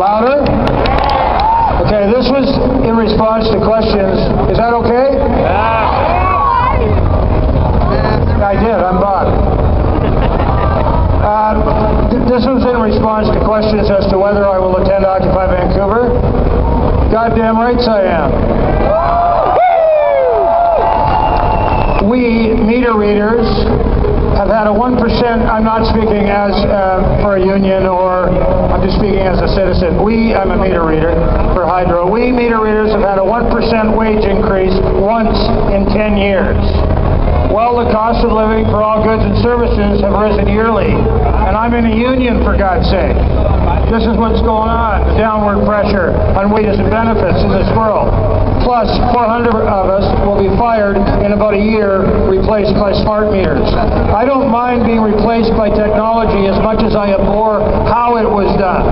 Louder? Okay, this was in response to questions. Is that okay? I did, I'm Bob. This was in response to questions as to whether I will attend Occupy Vancouver. Goddamn rights I am. We, meter readers, have had a 1%, I'm not speaking as for a union, or I'm just speaking as a citizen. I'm a meter reader for Hydro. We, meter readers, have had a 1% wage increase once in 10 years. Well, the cost of living for all goods and services have risen yearly. And I'm in a union, for God's sake. This is what's going on, the downward pressure on wages and benefits in this world. Plus, 400 of us will be fired in about a year, replaced by smart meters. I don't mind being replaced by technology as much as I abhor how it was done.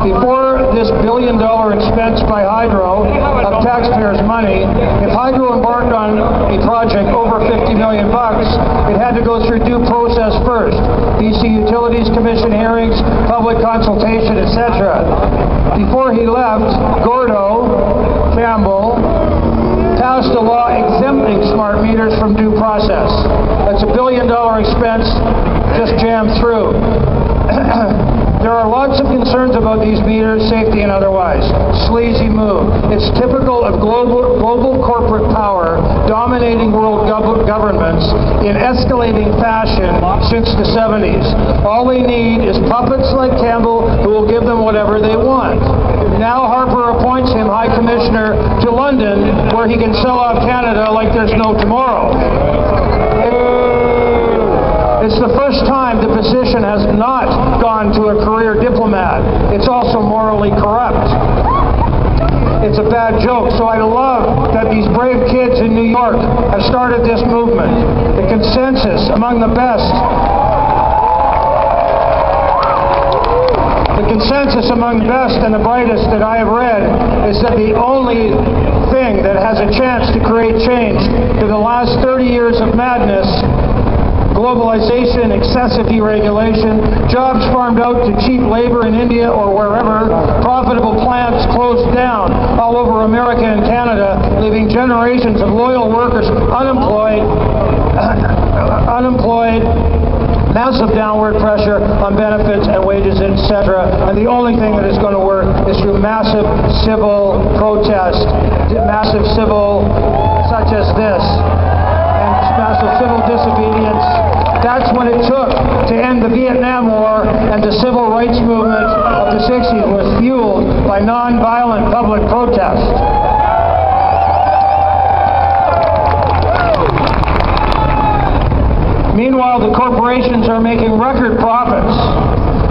Before this billion-dollar expense by Hydro of taxpayers' money, if Hydro embarked on a project over $50 million, it had to go through due process first. BC Utilities Commission hearings, public consultation, etc. Before he left, Gordo, Campbell, passed a law exempting smart meters from due process. That's $1 billion expense just jammed through. There are lots of concerns about these meters, safety and otherwise. Sleazy move. It's typical of global corporate power dominating world governments in escalating fashion since the 70s. All they need is puppets like Campbell who will give them whatever they want. Now Harper appoints him High Commissioner to London, where he can sell out Canada like there's no tomorrow. It's the first time the position has not gone to a career diplomat. It's also morally corrupt. It's a bad joke. So I love that these brave kids in New York have started this movement. The consensus among the best and the brightest that I have read is that the only thing that has a chance to create change to the last 30 years of madness, globalization, excessive deregulation, jobs farmed out to cheap labor in India or wherever, profitable plants closed down all over America and Canada, leaving generations of loyal workers unemployed, massive downward pressure on benefits and wages, etc. And the only thing that is going to work is through massive civil protest, massive civil such as this, and massive civil disobedience. That's what it took to end the Vietnam War, and the civil rights movement of the 60s was fueled by non-violent public protest. Meanwhile, the corporations are making record profits.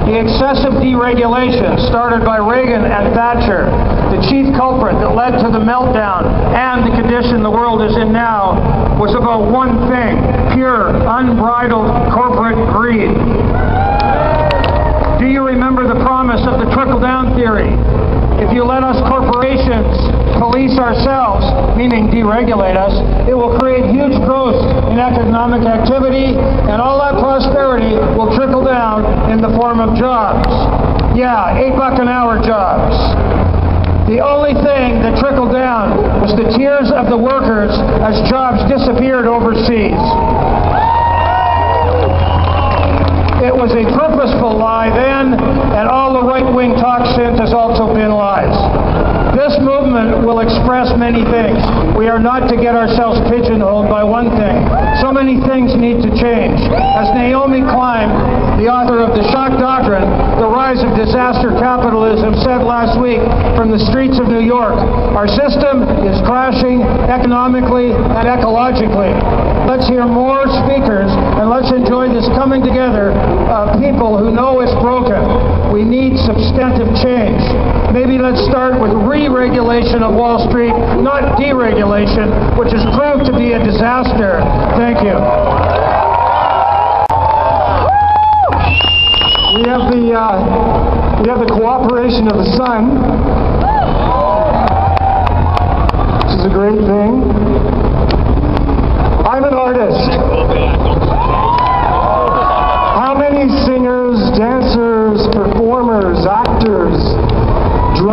The excessive deregulation started by Reagan and Thatcher, the chief culprit that led to the meltdown and the condition the world is in now, was about one thing: pure, unbridled corporate greed. Do you remember the promise of the trickle-down theory? If you let us corporations police ourselves, meaning deregulate us, it will create huge growth in economic activity, and all that prosperity will trickle down in the form of jobs. Yeah, $8 an hour jobs. The only thing that trickled down was the tears of the workers as jobs disappeared overseas. It was a purposeful lie then, and all the right-wing talk since has also been lies. This movement will express many things. We are not to get ourselves pigeonholed by one thing. So many things need to change. As Naomi Klein, the author of The Shock Doctrine, The Rise of Disaster Capitalism, said last week from the streets of New York, our system is crashing economically and ecologically. Let's hear more speakers, and let's enjoy this coming together of people who know it's broken. We need substantive change. Maybe let's start with re-regulation of Wall Street, not deregulation, which has proved to be a disaster. Thank you. We have the cooperation of the sun, which is a great thing. I'm an artist. How many singers, dancers, performers, actors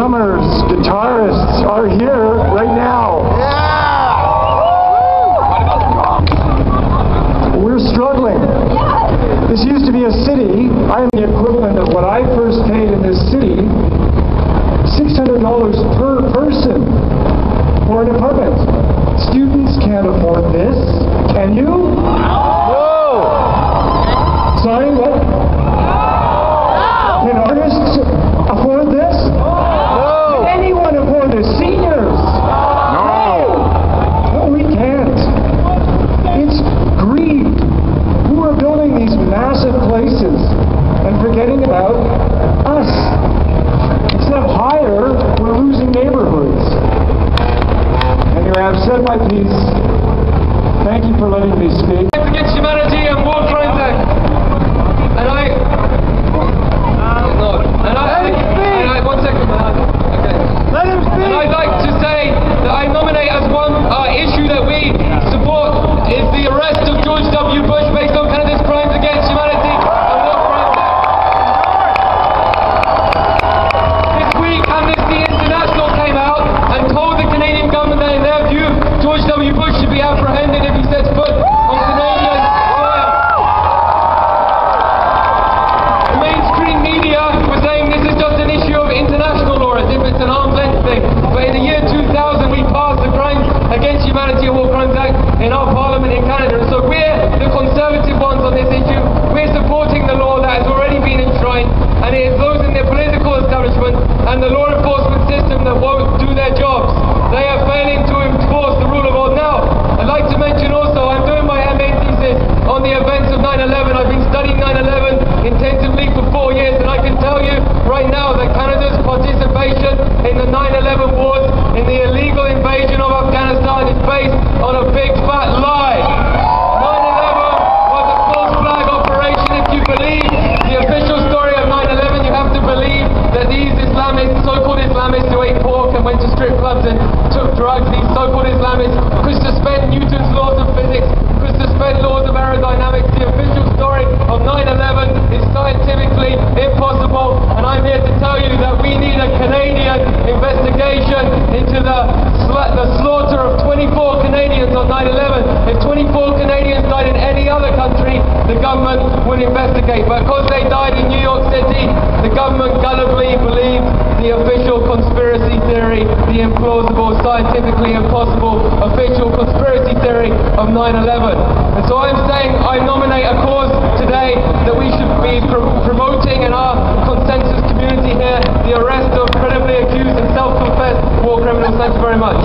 drummers, guitarists are here right now. We're struggling. This used to be a city. I am the equivalent of what I first paid in this city, $600 per person for an apartment. Students can't afford this. Can you? No. Sorry, what? Can artists afford this? No. Can anyone afford this? Seniors? No, we can't. It's greed. Who are building these massive places and forgetting about us? Instead of hire, we're losing neighborhoods. Anyway, I've said my piece. Thank you for letting me speak. Against humanity and war crimes act. And one second. Okay. Let him speak. And I'd like to say that I nominate as one issue that we support is the arrest of George W. Bush based on Canada's crimes against humanity and war crimes act. This week, Amnesty International came out and told the Canadian government that in their view, George W. Bush should be apprehended if he sets foot on Canadian soil. The mainstream media was saying this is just an issue of international law, as if it's an arm's length thing. But in the year 2000, we passed the Crimes Against Humanity and War Crimes Act in our parliament in Canada. And so we're the conservative ones on this issue. We're supporting the law that has already been enshrined, and it is those in the political establishment and the law enforcement system that won't do their jobs. They are failing to enforce the rule of law. Now, I'd like to mention also, I'm doing my MA thesis on the events of 9/11. I've been studying 9/11 intensively for 4 years, and I can tell you right now that Canada's participation in the 9/11 wars, in the illegal invasion of Afghanistan, is based on a big fat lie. 9/11 was a false flag operation. If you believe the official story of 9/11, you have to believe that these Islamists, so-called Islamists who ate pork and went to strip clubs and took drugs, these so-called Islamists could suspend Newton's laws of physics, could suspend laws of aerodynamics. The official story of 9/11 is scientifically impossible, and I'm here to tell you that we need a Canadian investigation into the slaughter of 24 Canadians on 9/11. If 24 Canadians died in any other country, the government would investigate. But because they died in New York City, the government gullibly believed the official conspiracy theory, the implausible, scientifically impossible official conspiracy theory of 9/11. And so I'm saying I nominate a cause today that we should be promoting in our consensus community here, the arrest of credibly accused and self-confessed war criminals. Thank you very much.